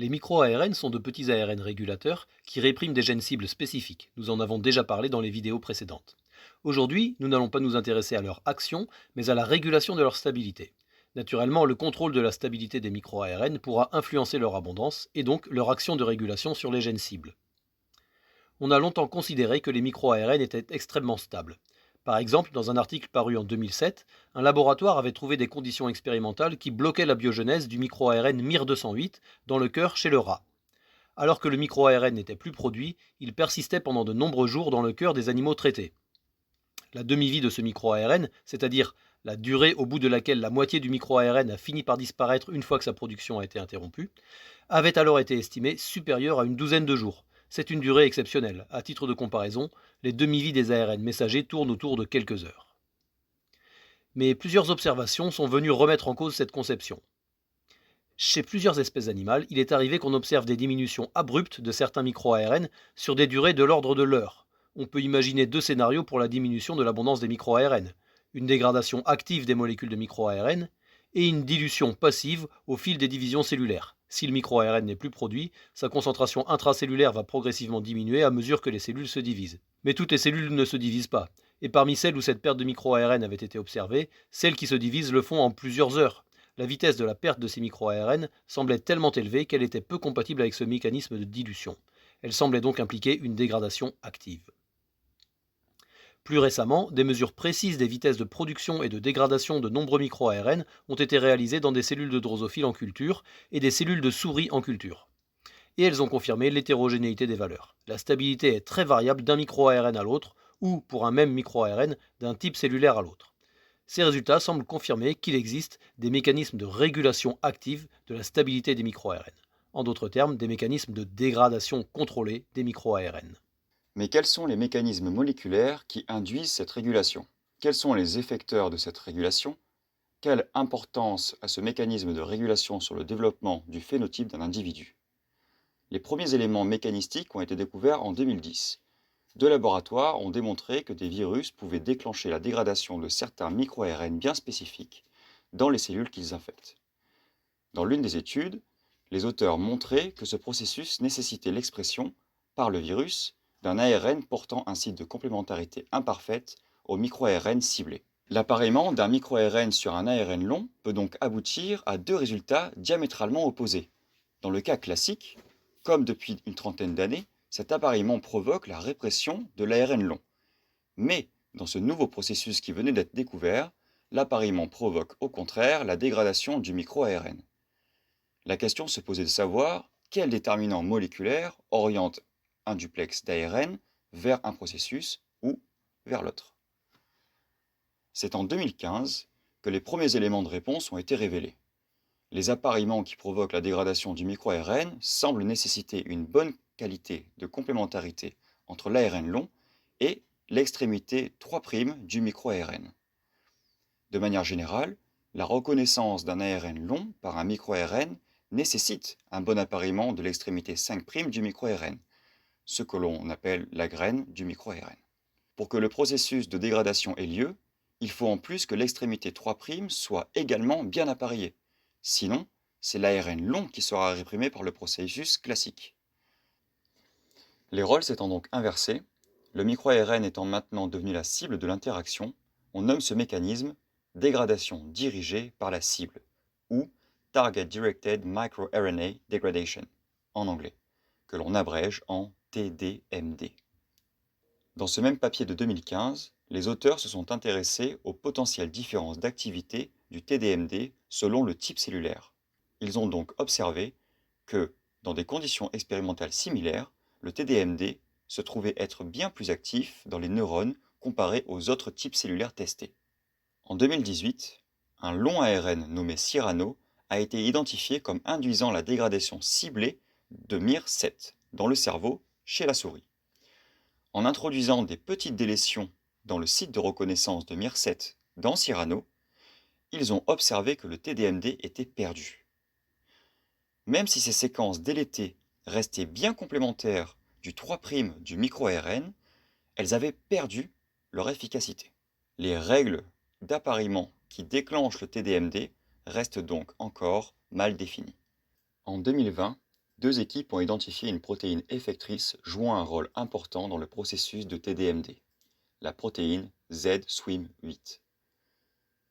Les micro-ARN sont de petits ARN régulateurs qui répriment des gènes cibles spécifiques. Nous en avons déjà parlé dans les vidéos précédentes. Aujourd'hui, nous n'allons pas nous intéresser à leur action, mais à la régulation de leur stabilité. Naturellement, le contrôle de la stabilité des micro-ARN pourra influencer leur abondance et donc leur action de régulation sur les gènes cibles. On a longtemps considéré que les micro-ARN étaient extrêmement stables. Par exemple, dans un article paru en 2007, un laboratoire avait trouvé des conditions expérimentales qui bloquaient la biogenèse du micro-ARN MIR208 dans le cœur chez le rat. Alors que le micro-ARN n'était plus produit, il persistait pendant de nombreux jours dans le cœur des animaux traités. La demi-vie de ce micro-ARN, c'est-à-dire la durée au bout de laquelle la moitié du micro-ARN a fini par disparaître une fois que sa production a été interrompue, avait alors été estimée supérieure à une douzaine de jours. C'est une durée exceptionnelle. À titre de comparaison, les demi-vies des ARN messagers tournent autour de quelques heures. Mais plusieurs observations sont venues remettre en cause cette conception. Chez plusieurs espèces animales, il est arrivé qu'on observe des diminutions abruptes de certains micro-ARN sur des durées de l'ordre de l'heure. On peut imaginer deux scénarios pour la diminution de l'abondance des micro-ARN. Une dégradation active des molécules de micro-ARN et une dilution passive au fil des divisions cellulaires. Si le micro-ARN n'est plus produit, sa concentration intracellulaire va progressivement diminuer à mesure que les cellules se divisent. Mais toutes les cellules ne se divisent pas, et parmi celles où cette perte de micro-ARN avait été observée, celles qui se divisent le font en plusieurs heures. La vitesse de la perte de ces micro-ARN semblait tellement élevée qu'elle était peu compatible avec ce mécanisme de dilution. Elle semblait donc impliquer une dégradation active. Plus récemment, des mesures précises des vitesses de production et de dégradation de nombreux micro-ARN ont été réalisées dans des cellules de drosophiles en culture et des cellules de souris en culture. Et elles ont confirmé l'hétérogénéité des valeurs. La stabilité est très variable d'un micro-ARN à l'autre, ou, pour un même micro-ARN, d'un type cellulaire à l'autre. Ces résultats semblent confirmer qu'il existe des mécanismes de régulation active de la stabilité des micro-ARN. En d'autres termes, des mécanismes de dégradation contrôlée des micro-ARN. Mais quels sont les mécanismes moléculaires qui induisent cette régulation? Quels sont les effecteurs de cette régulation? Quelle importance a ce mécanisme de régulation sur le développement du phénotype d'un individu? Les premiers éléments mécanistiques ont été découverts en 2010. Deux laboratoires ont démontré que des virus pouvaient déclencher la dégradation de certains micro-ARN bien spécifiques dans les cellules qu'ils infectent. Dans l'une des études, les auteurs montraient que ce processus nécessitait l'expression, par le virus, d'un ARN portant un site de complémentarité imparfaite au micro-ARN ciblé. L'appareillement d'un micro-ARN sur un ARN long peut donc aboutir à deux résultats diamétralement opposés. Dans le cas classique, comme depuis une trentaine d'années, cet appareillement provoque la répression de l'ARN long. Mais, dans ce nouveau processus qui venait d'être découvert, l'appareillement provoque au contraire la dégradation du micro-ARN. La question se posait de savoir quel déterminant moléculaire oriente un duplex d'ARN vers un processus ou vers l'autre. C'est en 2015 que les premiers éléments de réponse ont été révélés. Les appareillements qui provoquent la dégradation du micro-ARN semblent nécessiter une bonne qualité de complémentarité entre l'ARN long et l'extrémité 3' du micro-ARN. De manière générale, la reconnaissance d'un ARN long par un micro-ARN nécessite un bon appareillement de l'extrémité 5' du micro-ARN, ce que l'on appelle la graine du micro-ARN. Pour que le processus de dégradation ait lieu, il faut en plus que l'extrémité 3' soit également bien appareillée. Sinon, c'est l'ARN long qui sera réprimé par le processus classique. Les rôles s'étant donc inversés, le micro-ARN étant maintenant devenu la cible de l'interaction, on nomme ce mécanisme dégradation dirigée par la cible, ou Target Directed MicroRNA Degradation, en anglais, que l'on abrège en TDMD. Dans ce même papier de 2015, les auteurs se sont intéressés aux potentielles différences d'activité du TDMD selon le type cellulaire. Ils ont donc observé que, dans des conditions expérimentales similaires, le TDMD se trouvait être bien plus actif dans les neurones comparé aux autres types cellulaires testés. En 2018, un long ARN nommé Cyrano a été identifié comme induisant la dégradation ciblée de MIR7 dans le cerveau chez la souris. En introduisant des petites délétions dans le site de reconnaissance de MIR7 dans Cyrano, ils ont observé que le TDMD était perdu. Même si ces séquences délétées restaient bien complémentaires du 3' du micro-ARN, elles avaient perdu leur efficacité. Les règles d'appareillement qui déclenchent le TDMD restent donc encore mal définies. En 2020, Deux équipes ont identifié une protéine effectrice jouant un rôle important dans le processus de TDMD, la protéine Z-SWIM8.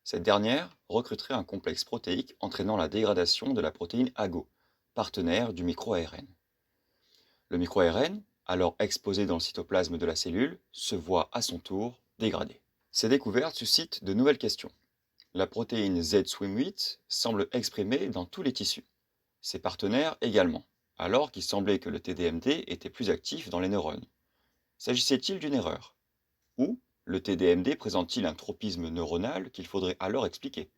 Cette dernière recruterait un complexe protéique entraînant la dégradation de la protéine AGO, partenaire du micro-ARN. Le micro-ARN, alors exposé dans le cytoplasme de la cellule, se voit à son tour dégradé. Ces découvertes suscitent de nouvelles questions. La protéine Z-SWIM8 semble exprimée dans tous les tissus, ses partenaires également, alors qu'il semblait que le TDMD était plus actif dans les neurones. S'agissait-il d'une erreur? Ou le TDMD présente-t-il un tropisme neuronal qu'il faudrait alors expliquer?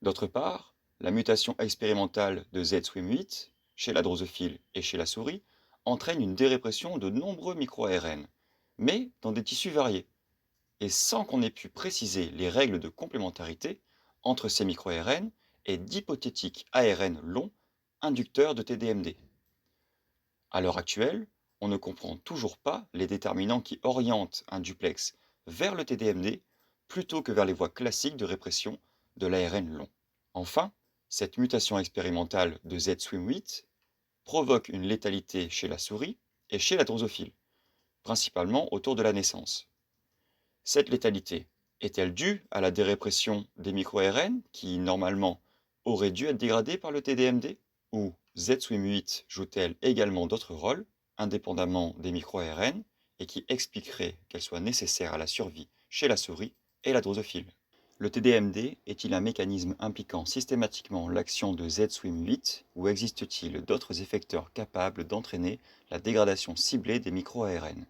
D'autre part, la mutation expérimentale de Z-SWIM8 chez la drosophile et chez la souris entraîne une dérépression de nombreux micro-ARN, mais dans des tissus variés, et sans qu'on ait pu préciser les règles de complémentarité entre ces micro-ARN et d'hypothétiques ARN longs inducteurs de TDMD. À l'heure actuelle, on ne comprend toujours pas les déterminants qui orientent un duplex vers le TDMD plutôt que vers les voies classiques de répression de l'ARN long. Enfin, cette mutation expérimentale de Z-SWIM8 provoque une létalité chez la souris et chez la drosophile, principalement autour de la naissance. Cette létalité est-elle due à la dérépression des micro-ARN qui, normalement, auraient dû être dégradés par le TDMD? Ou Z-SWIM8 joue-t-elle également d'autres rôles, indépendamment des micro-ARN, et qui expliqueraient qu'elle soit nécessaire à la survie chez la souris et la drosophile? Le TDMD est-il un mécanisme impliquant systématiquement l'action de Z-SWIM8 ou existe-t-il d'autres effecteurs capables d'entraîner la dégradation ciblée des micro-ARN?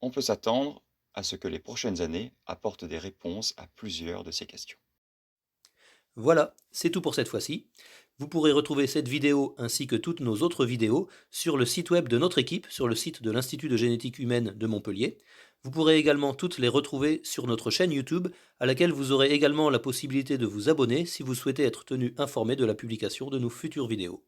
On peut s'attendre à ce que les prochaines années apportent des réponses à plusieurs de ces questions. Voilà, c'est tout pour cette fois-ci. Vous pourrez retrouver cette vidéo ainsi que toutes nos autres vidéos sur le site web de notre équipe, sur le site de l'Institut de génétique humaine de Montpellier. Vous pourrez également toutes les retrouver sur notre chaîne YouTube, à laquelle vous aurez également la possibilité de vous abonner si vous souhaitez être tenu informé de la publication de nos futures vidéos.